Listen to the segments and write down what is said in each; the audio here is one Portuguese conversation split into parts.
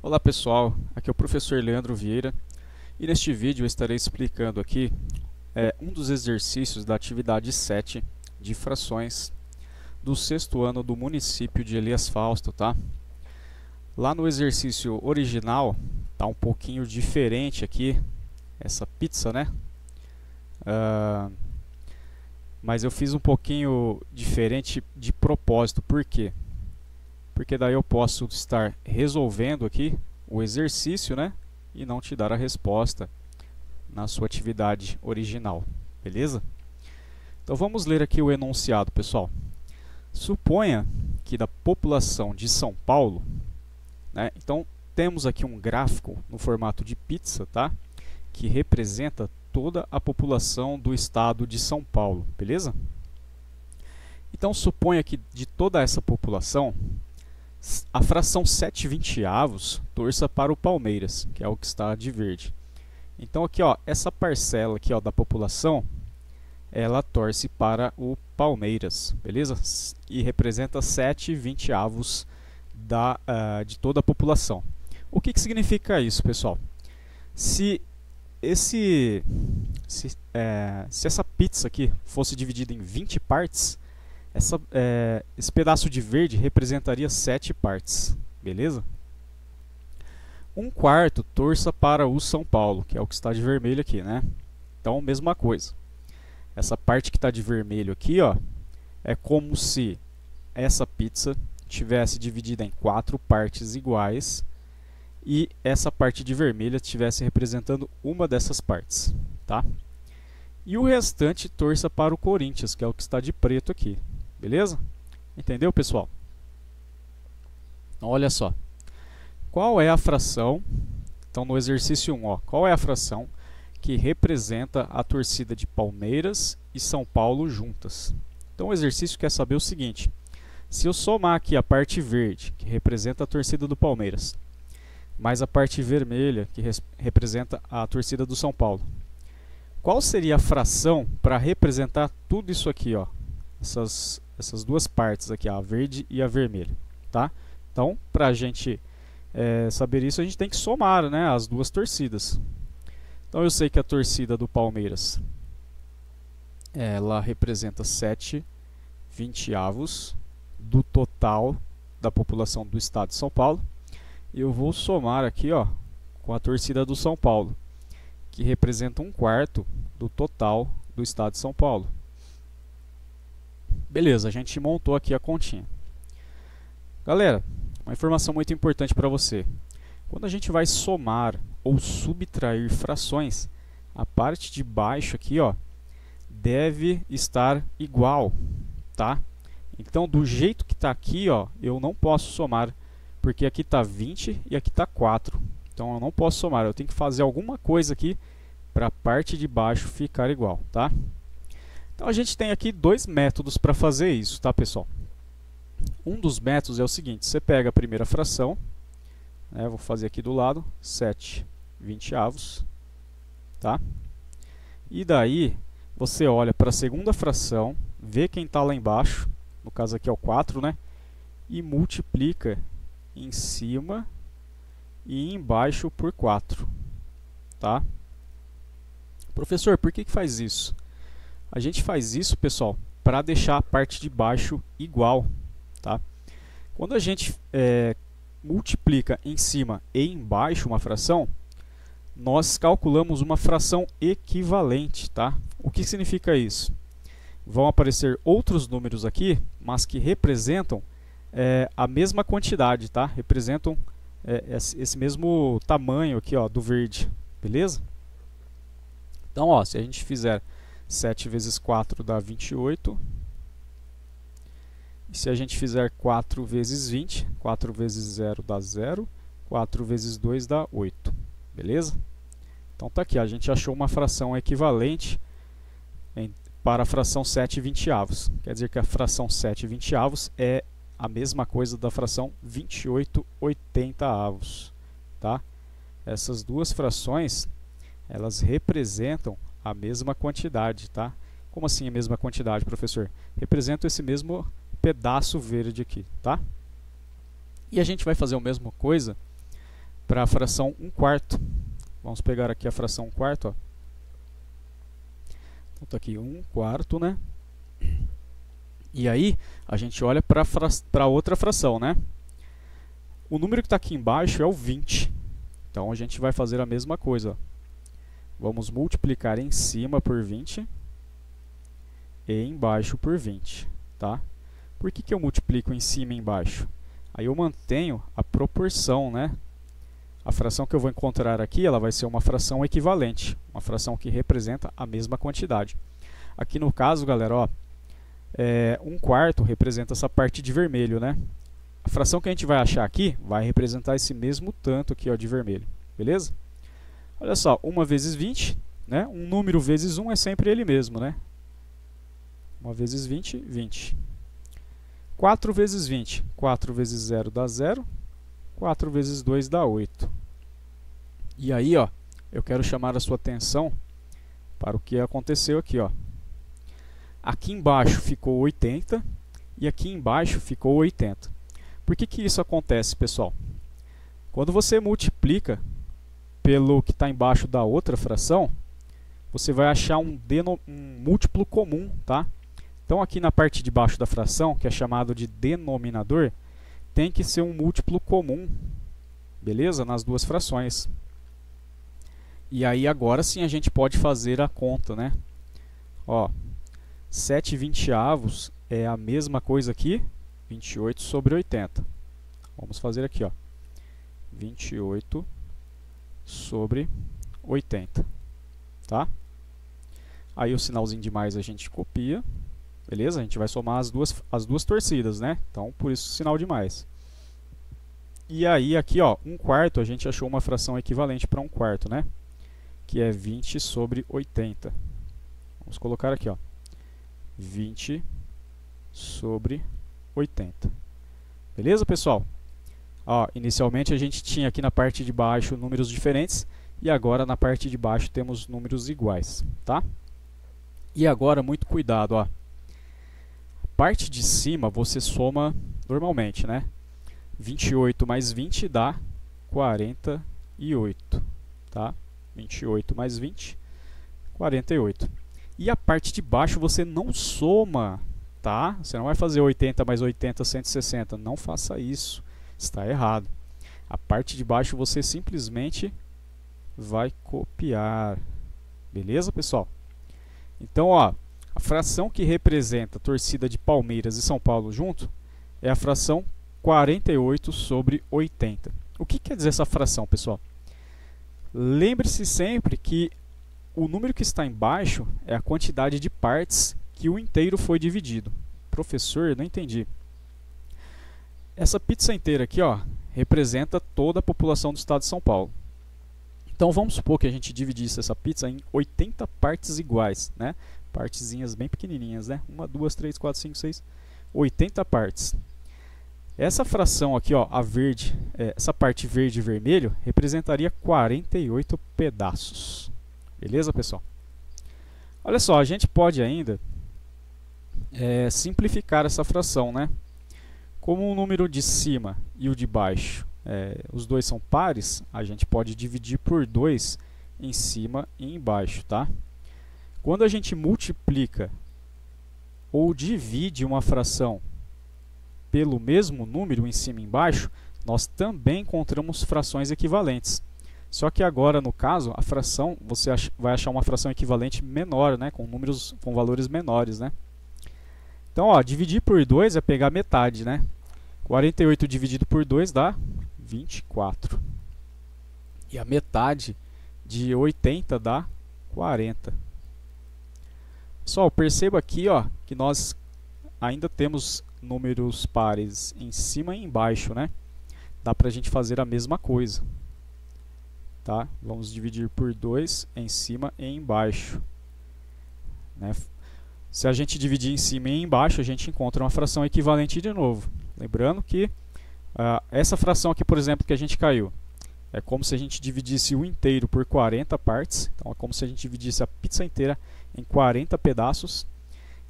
Olá pessoal, aqui é o professor Leandro Vieira e neste vídeo eu estarei explicando aqui um dos exercícios da atividade 7 de frações do sexto ano do município de Elias Fausto, tá? Lá no exercício original tá um pouquinho diferente aqui, essa pizza, né? Mas eu fiz um pouquinho diferente de propósito, por quê? Porque daí eu posso estar resolvendo aqui o exercício, né? E não te dar a resposta na sua atividade original, beleza? Então vamos ler aqui o enunciado, pessoal. Suponha que da população de São Paulo, né? Então temos aqui um gráfico no formato de pizza, tá? Que representa toda a população do estado de São Paulo, beleza? Então suponha que de toda essa população, a fração 7/20 torça para o Palmeiras, que é o que está de verde. Então aqui, ó, essa parcela aqui, ó, da população, ela torce para o Palmeiras, beleza? E representa 7/20 de toda a população. O que significa isso, pessoal? Se essa pizza aqui fosse dividida em 20 partes, esse pedaço de verde representaria 7 partes, beleza? 1/4 torça para o São Paulo, que é o que está de vermelho aqui, né? Então, mesma coisa. Essa parte que está de vermelho aqui, ó, é como se essa pizza tivesse dividida em 4 partes iguais e essa parte de vermelho estivesse representando uma dessas partes, tá? E o restante torça para o Corinthians, que é o que está de preto aqui. Beleza? Entendeu, pessoal? Então, olha só. Qual é a fração? Então, no exercício 1, ó, qual é a fração que representa a torcida de Palmeiras e São Paulo juntas? Então, o exercício quer saber o seguinte. Se eu somar aqui a parte verde, que representa a torcida do Palmeiras, mais a parte vermelha, que representa a torcida do São Paulo, qual seria a fração para representar tudo isso aqui, ó? Essas duas partes aqui, a verde e a vermelha, tá? Então, para a gente saber isso, a gente tem que somar, né, as duas torcidas. Então, eu sei que a torcida do Palmeiras, ela representa 7/20 do total da população do estado de São Paulo. E eu vou somar aqui, ó, com a torcida do São Paulo, que representa 1/4 do total do estado de São Paulo. Beleza, a gente montou aqui a continha. Galera, uma informação muito importante para você. Quando a gente vai somar ou subtrair frações, a parte de baixo aqui, ó, deve estar igual, tá? Então, do jeito que está aqui, ó, eu não posso somar, porque aqui está 20 e aqui está 4. Então, eu não posso somar, eu tenho que fazer alguma coisa aqui para a parte de baixo ficar igual, tá? Então, a gente tem aqui dois métodos para fazer isso, tá, pessoal? Um dos métodos é o seguinte, você pega a primeira fração, né, vou fazer aqui do lado, 7/20, tá? E daí, você olha para a segunda fração, vê quem está lá embaixo, no caso aqui é o 4, né? E multiplica em cima e embaixo por 4, tá? Professor, por que faz isso? A gente faz isso, pessoal, para deixar a parte de baixo igual, tá? Quando a gente multiplica em cima e embaixo uma fração, nós calculamos uma fração equivalente, tá? O que significa isso? Vão aparecer outros números aqui, mas que representam a mesma quantidade, tá? Representam esse mesmo tamanho aqui, ó, do verde, beleza? Então, ó, se a gente fizer 7 vezes 4 dá 28. E se a gente fizer 4 vezes 20, 4 vezes 0 dá 0. 4 vezes 2 dá 8. Beleza? Então tá aqui, a gente achou uma fração equivalente para a fração 7/20. Quer dizer que a fração 7/20 é a mesma coisa da fração 28/80. Tá? Essas duas frações, elas representam a mesma quantidade, tá? Como assim a mesma quantidade, professor? Representam esse mesmo pedaço verde aqui, tá? E a gente vai fazer a mesma coisa para a fração 1/4. Vamos pegar aqui a fração 1/4, ó. Então está aqui 1/4, né? E aí a gente olha para outra fração, né? O número que está aqui embaixo é o 20. Então a gente vai fazer a mesma coisa, ó. Vamos multiplicar em cima por 20 e embaixo por 20, tá? Por que eu multiplico em cima e embaixo? Aí eu mantenho a proporção, né? A fração que eu vou encontrar aqui, ela vai ser uma fração equivalente, uma fração que representa a mesma quantidade. Aqui no caso, galera, ó, 1/4 representa essa parte de vermelho, né? A fração que a gente vai achar aqui vai representar esse mesmo tanto aqui, ó, de vermelho, beleza? Olha só, 1 vezes 20, né? Um número vezes 1 é sempre ele mesmo, né? 1 vezes 20, 20. 4 vezes 20, 4 vezes 0 dá 0, 4 vezes 2 dá 8. E aí, ó, eu quero chamar a sua atenção para o que aconteceu aqui, ó. Aqui embaixo ficou 80 e aqui embaixo ficou 80. Por que isso acontece, pessoal? Quando você multiplica pelo que está embaixo da outra fração, você vai achar um múltiplo comum, tá? Então aqui na parte de baixo da fração, que é chamado de denominador, tem que ser um múltiplo comum, beleza? Nas duas frações. E aí agora sim a gente pode fazer a conta, né? Ó, 7/20 é a mesma coisa aqui, 28 sobre 80. Vamos fazer aqui, ó, 28 sobre 80, tá? Aí o sinalzinho de mais a gente copia, beleza? A gente vai somar as duas torcidas, né? Então, por isso o sinal de mais. E aí aqui, ó, 1/4, a gente achou uma fração equivalente para 1/4, né? Que é 20 sobre 80. Vamos colocar aqui, ó, 20 sobre 80. Beleza, pessoal? Ó, inicialmente a gente tinha aqui na parte de baixo números diferentes e agora na parte de baixo temos números iguais, tá? E agora, muito cuidado, ó. A parte de cima você soma normalmente, né? 28 mais 20 dá 48, tá? 28 mais 20, 48. E a parte de baixo você não soma, tá? Você não vai fazer 80 mais 80, 160. Não faça isso. Está errado. A parte de baixo você simplesmente vai copiar. Beleza, pessoal? Então, ó, a fração que representa a torcida de Palmeiras e São Paulo junto é a fração 48 sobre 80. O que quer dizer essa fração, pessoal? Lembre-se sempre que o número que está embaixo é a quantidade de partes que o inteiro foi dividido. Professor, não entendi. Essa pizza inteira aqui, ó, representa toda a população do estado de São Paulo. Então vamos supor que a gente dividisse essa pizza em 80 partes iguais, né? Partezinhas bem pequenininhas, né? 1, 2, 3, 4, 5, 6, 80 partes. Essa fração aqui, ó, a verde, essa parte verde e vermelho, representaria 48 pedaços. Beleza, pessoal? Olha só, a gente pode ainda simplificar essa fração, né? Como o número de cima e o de baixo, os dois são pares, a gente pode dividir por 2 em cima e embaixo, tá? Quando a gente multiplica ou divide uma fração pelo mesmo número em cima e embaixo, nós também encontramos frações equivalentes. Só que agora, no caso, a fração, você vai achar uma fração equivalente menor, né? Com valores menores, né? Então, ó, dividir por 2 é pegar metade, né? 48 dividido por 2 dá 24. E a metade de 80 dá 40. Pessoal, perceba aqui, ó, que nós ainda temos números pares em cima e embaixo, né? Dá pra gente fazer a mesma coisa. Tá? Vamos dividir por 2 em cima e embaixo, né? Se a gente dividir em cima e embaixo, a gente encontra uma fração equivalente de novo. Lembrando que essa fração aqui, por exemplo, que a gente caiu, é como se a gente dividisse o inteiro por 40 partes. Então é como se a gente dividisse a pizza inteira em 40 pedaços.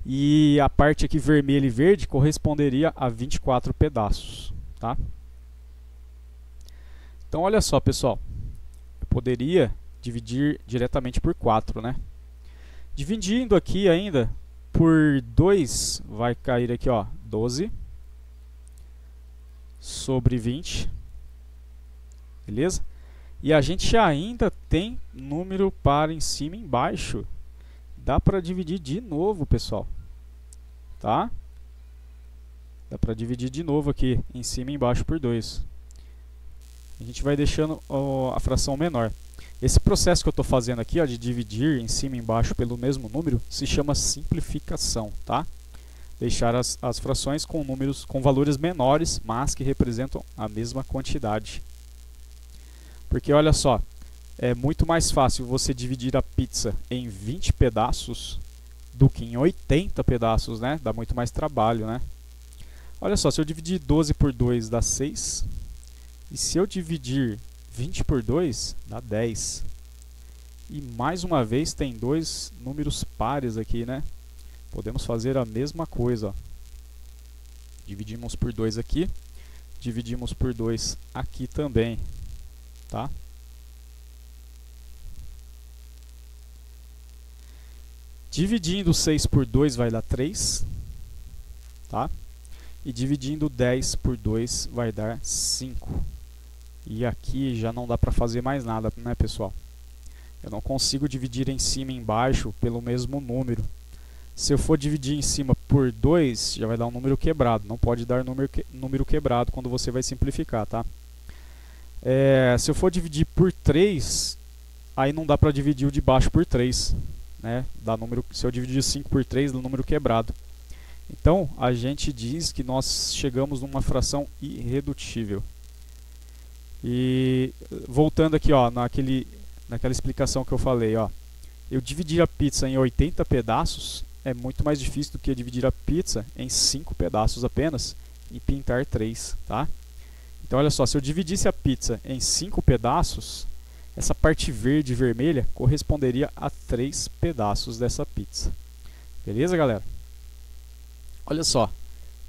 E a parte aqui vermelha e verde corresponderia a 24 pedaços. Tá? Então olha só, pessoal, eu poderia dividir diretamente por 4, né? Dividindo aqui ainda por 2, vai cair aqui, ó, 12 sobre 20, beleza? E a gente ainda tem número par em cima e embaixo. Dá para dividir de novo, pessoal, tá? Dá para dividir de novo aqui, em cima e embaixo por 2. A gente vai deixando a fração menor. Esse processo que eu estou fazendo aqui, ó, de dividir em cima e embaixo pelo mesmo número, se chama simplificação, tá? Deixar as frações com números com valores menores, mas que representam a mesma quantidade. Porque olha só, é muito mais fácil você dividir a pizza em 20 pedaços do que em 80 pedaços, né? Dá muito mais trabalho, né? Olha só, se eu dividir 12 por 2 dá 6. E se eu dividir 20 por 2 dá 10. E mais uma vez tem dois números pares aqui, né? Podemos fazer a mesma coisa, ó. Dividimos por 2 aqui, dividimos por 2 aqui também, tá? Dividindo 6 por 2 vai dar 3, tá? E dividindo 10 por 2 vai dar 5. E aqui já não dá para fazer mais nada, né, pessoal? Eu não consigo dividir em cima e embaixo pelo mesmo número. Se eu for dividir em cima por 2, já vai dar um número quebrado. Não pode dar número quebrado quando você vai simplificar, tá? Se eu for dividir por 3, aí não dá para dividir o de baixo por 3, né? Dá número, se eu dividir 5 por 3, dá número quebrado. Então, a gente diz que nós chegamos numa fração irredutível. E voltando aqui, ó, naquela explicação que eu falei, ó, eu dividir a pizza em 80 pedaços é muito mais difícil do que dividir a pizza em 5 pedaços apenas e pintar 3, tá? Então, olha só, se eu dividisse a pizza em 5 pedaços, essa parte verde e vermelha corresponderia a 3 pedaços dessa pizza. Beleza, galera? Olha só,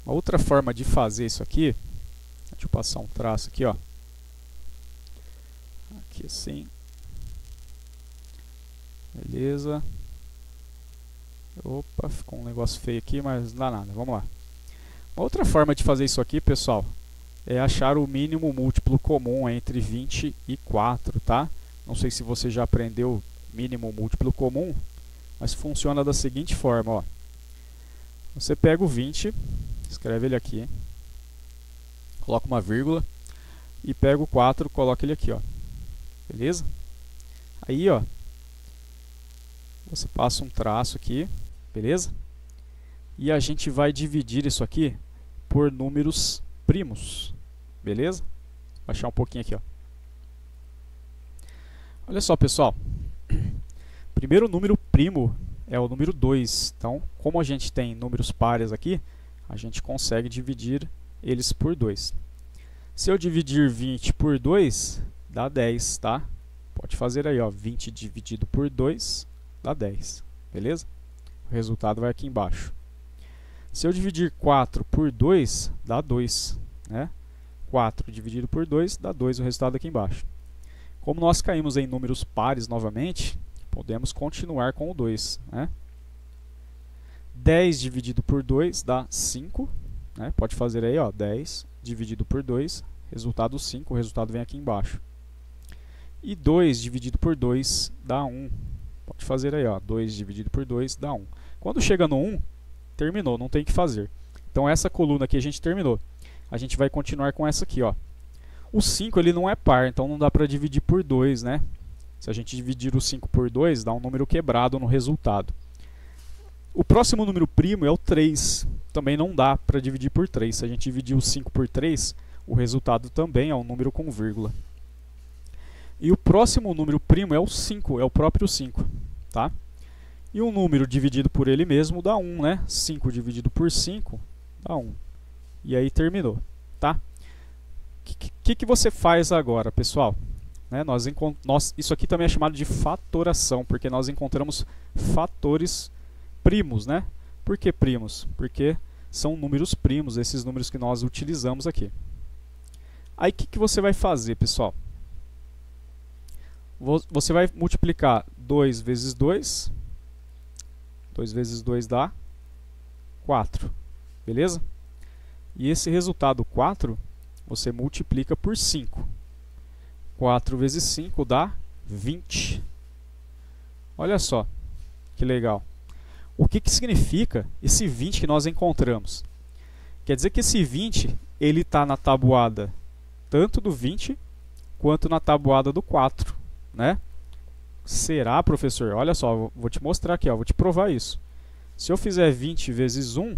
uma outra forma de fazer isso aqui, deixa eu passar um traço aqui, ó. Aqui assim. Beleza. Opa, ficou um negócio feio aqui, mas não dá nada, vamos lá. Uma outra forma de fazer isso aqui, pessoal, é achar o mínimo múltiplo comum entre 20 e 4, tá? Não sei se você já aprendeu mínimo múltiplo comum, mas funciona da seguinte forma, ó. Você pega o 20, escreve ele aqui, coloca uma vírgula e pega o 4, coloca ele aqui, ó. Beleza? Aí, ó, você passa um traço aqui, beleza? E a gente vai dividir isso aqui por números primos, beleza? Vou baixar um pouquinho aqui, ó. Olha só, pessoal. Primeiro número primo é o número 2. Então, como a gente tem números pares aqui, a gente consegue dividir eles por 2. Se eu dividir 20 por 2, dá 10, tá? Pode fazer aí, ó, 20 dividido por 2 dá 10, beleza? O resultado vai aqui embaixo. Se eu dividir 4 por 2, dá 2, né? 4 dividido por 2 dá 2, o resultado aqui embaixo. Como nós caímos em números pares novamente, podemos continuar com o 2, né? 10 dividido por 2 dá 5, né? Pode fazer aí, ó, 10 dividido por 2, resultado 5, o resultado vem aqui embaixo. E 2 dividido por 2 dá 1. Pode fazer aí, ó, 2 dividido por 2 dá 1. Quando chega no 1, terminou, não tem o que fazer. Então essa coluna aqui a gente terminou. A gente vai continuar com essa aqui, ó. O 5 ele não é par, então não dá para dividir por 2, né? Se a gente dividir o 5 por 2, dá um número quebrado no resultado. O próximo número primo é o 3. Também não dá para dividir por 3. Se a gente dividir o 5 por 3, o resultado também é um número com vírgula. E o próximo número primo é o 5, é o próprio 5, tá? E um número dividido por ele mesmo dá 1, né? 5 dividido por 5 dá 1. E aí terminou, tá? O que você faz agora, pessoal? Né? Isso aqui também é chamado de fatoração, porque nós encontramos fatores primos, né? Por que primos? Porque são números primos, esses números que nós utilizamos aqui. Aí o que você vai fazer, pessoal? você vai multiplicar 2 vezes 2. 2 vezes 2 dá 4. Beleza? E esse resultado 4, você multiplica por 5. 4 vezes 5 dá 20. Olha só, que legal. O que significa esse 20 que nós encontramos? Quer dizer que esse 20 ele está na tabuada tanto do 20 quanto na tabuada do 4, né? Será, professor? Olha só, vou te mostrar aqui, ó, vou te provar isso. Se eu fizer 20 vezes 1,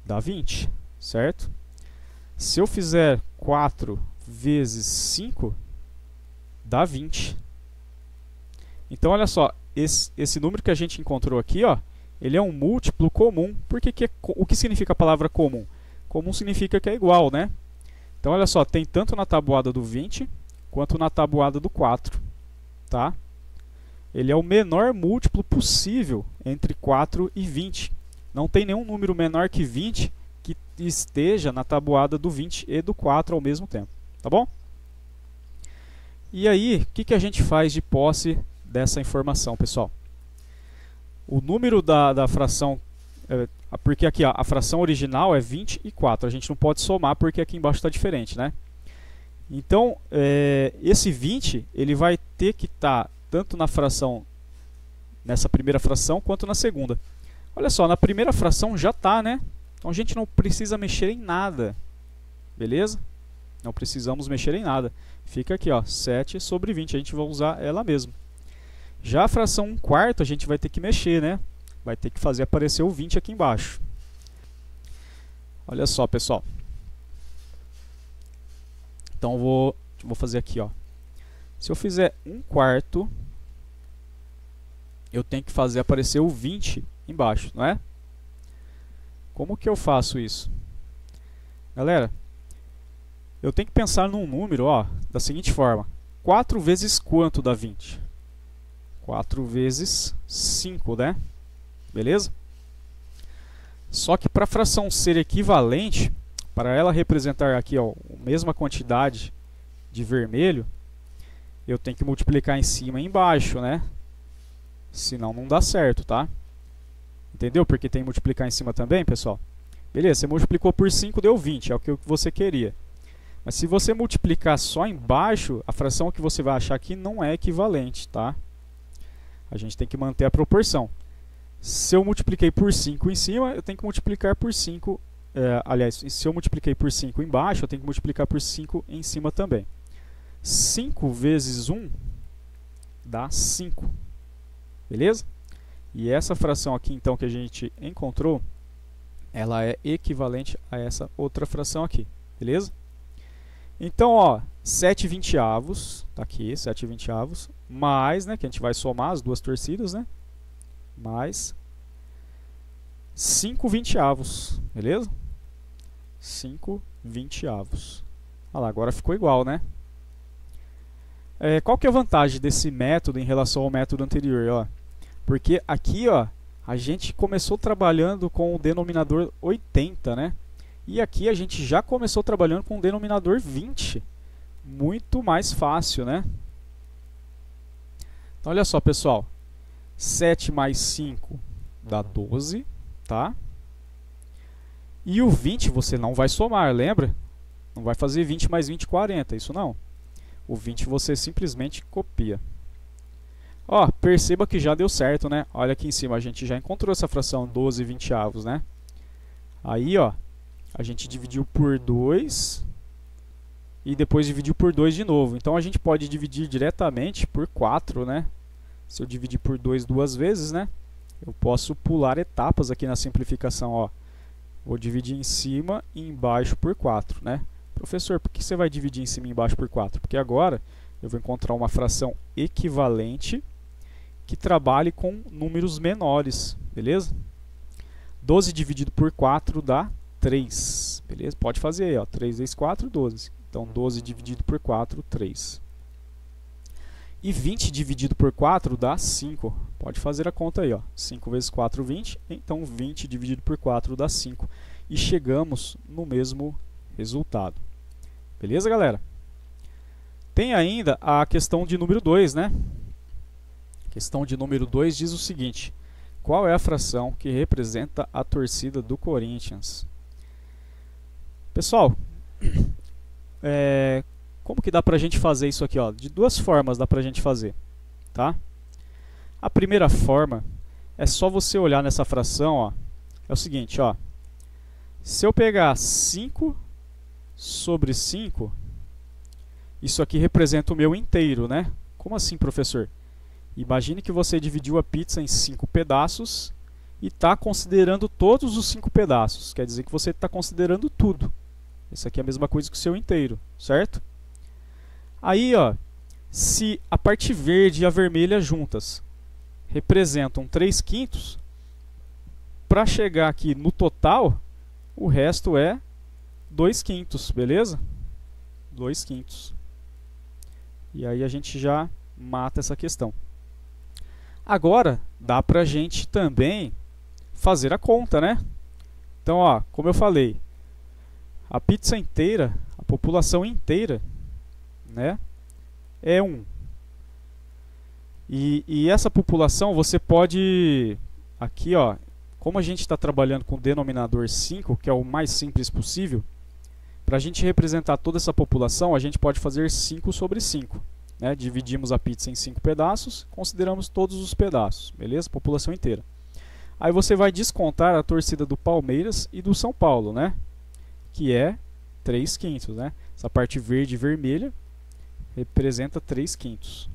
dá 20, certo? Se eu fizer 4 vezes 5, dá 20. Então, olha só, esse número que a gente encontrou aqui, ó, ele é um múltiplo comum. O que significa a palavra comum? Comum significa que é igual, né? Então, olha só, tem tanto na tabuada do 20 quanto na tabuada do 4. Tá? Ele é o menor múltiplo possível entre 4 e 20. Não tem nenhum número menor que 20 que esteja na tabuada do 20 e do 4 ao mesmo tempo. Tá bom? E aí, o que a gente faz de posse dessa informação, pessoal? O número da fração, porque aqui ó, a fração original é 20 e 4. A gente não pode somar porque aqui embaixo está diferente, né? Então, esse 20 ele vai ter que estar tanto na fração, nessa primeira fração, quanto na segunda. Olha só, na primeira fração já está, né? Então a gente não precisa mexer em nada. Beleza? Não precisamos mexer em nada. Fica aqui, ó, 7 sobre 20. A gente vai usar ela mesma. Já a fração 1/4 a gente vai ter que mexer, né? Vai ter que fazer aparecer o 20 aqui embaixo. Olha só, pessoal. Então vou fazer aqui, ó. Se eu fizer 1/4, eu tenho que fazer aparecer o 20 embaixo, não é? Como que eu faço isso? Galera, eu tenho que pensar num número, ó, da seguinte forma. 4 vezes quanto dá 20? 4 vezes 5, né? Beleza? Só que para a fração ser equivalente, para ela representar aqui, ó, a mesma quantidade de vermelho, eu tenho que multiplicar em cima e embaixo, né? Senão não dá certo, tá? Entendeu? Porque tem que multiplicar em cima também, pessoal. Beleza, você multiplicou por 5, deu 20, é o que você queria. Mas se você multiplicar só embaixo, a fração que você vai achar aqui não é equivalente, tá? A gente tem que manter a proporção. Se eu multipliquei por 5 em cima, eu tenho que multiplicar por 5. Aliás, se eu multipliquei por 5 embaixo, eu tenho que multiplicar por 5 em cima também. 5 vezes 1 dá 5. Beleza? E essa fração aqui, então, que a gente encontrou, ela é equivalente a essa outra fração aqui. Beleza? Então, ó, 7/20, tá aqui, 7/20, mais, né, que a gente vai somar as duas torcidas, né? Mais 5/20, beleza? 5/20. Olha lá, agora ficou igual, né? Qual que é a vantagem desse método em relação ao método anterior? Ó? Porque aqui, ó, a gente começou trabalhando com o denominador 80, né? E aqui a gente já começou trabalhando com o denominador 20. Muito mais fácil, né? Então, olha só, pessoal. 7 mais 5 dá 12, tá? E o 20 você não vai somar, lembra? Não vai fazer 20 mais 20, 40, isso não. O 20 você simplesmente copia. Ó, perceba que já deu certo, né? Olha aqui em cima, a gente já encontrou essa fração 12/20, né? Aí, ó, a gente dividiu por 2 e depois dividiu por 2 de novo. Então, a gente pode dividir diretamente por 4, né? Se eu dividir por 2 duas vezes, né? Eu posso pular etapas aqui na simplificação, ó. Vou dividir em cima e embaixo por 4, né? Professor, por que você vai dividir em cima e embaixo por 4? Porque agora eu vou encontrar uma fração equivalente que trabalhe com números menores, beleza? 12 dividido por 4 dá 3, beleza? Pode fazer aí, ó, 3 vezes 4, 12. Então, 12 dividido por 4, 3. E 20 dividido por 4 dá 5. Pode fazer a conta aí, ó. 5 vezes 4, 20. Então, 20 dividido por 4 dá 5. E chegamos no mesmo resultado. Beleza, galera? Tem ainda a questão de número 2, né? A questão de número 2 diz o seguinte: qual é a fração que representa a torcida do Corinthians? Pessoal, como que dá pra gente fazer isso aqui, ó? De duas formas dá pra gente fazer, tá? A primeira forma é só você olhar nessa fração, ó. É o seguinte, ó. Se eu pegar 5 sobre 5, isso aqui representa o meu inteiro, né? Como assim, professor? Imagine que você dividiu a pizza em 5 pedaços e está considerando todos os 5 pedaços. Quer dizer que você está considerando tudo. Isso aqui é a mesma coisa que o seu inteiro, certo? Aí, ó, se a parte verde e a vermelha juntas representam 3/5, para chegar aqui no total, o resto é 2/5, beleza? 2/5. E aí a gente já mata essa questão. Agora, dá pra gente também fazer a conta, né? Então, ó, como eu falei, a pizza inteira, a população inteira, né, é 1. E essa população você pode, aqui, ó, como a gente está trabalhando com o denominador 5, que é o mais simples possível, para a gente representar toda essa população, a gente pode fazer 5 sobre 5. Né? Dividimos a pizza em 5 pedaços, consideramos todos os pedaços, beleza? População inteira. Aí você vai descontar a torcida do Palmeiras e do São Paulo, né? Que é 3/5, né? Essa parte verde e vermelha representa 3/5.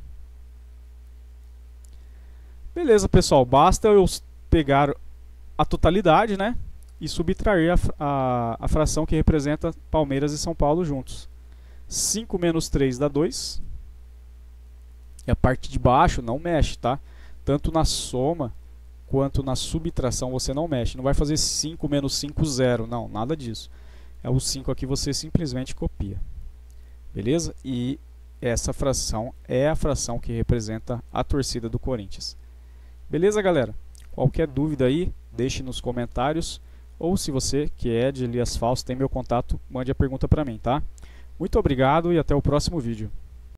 Beleza, pessoal, basta eu pegar a totalidade, né, e subtrair a fração que representa Palmeiras e São Paulo juntos. 5 menos 3 dá 2. E a parte de baixo não mexe, tá? Tanto na soma quanto na subtração você não mexe. Não vai fazer 5 menos 5, 0. Não, nada disso. É o 5 aqui você simplesmente copia. Beleza? E essa fração é a fração que representa a torcida do Corinthians. Beleza, galera? Qualquer dúvida aí, deixe nos comentários. Ou se você, que é de Elias Fausto, tem meu contato, mande a pergunta para mim, tá? Muito obrigado e até o próximo vídeo.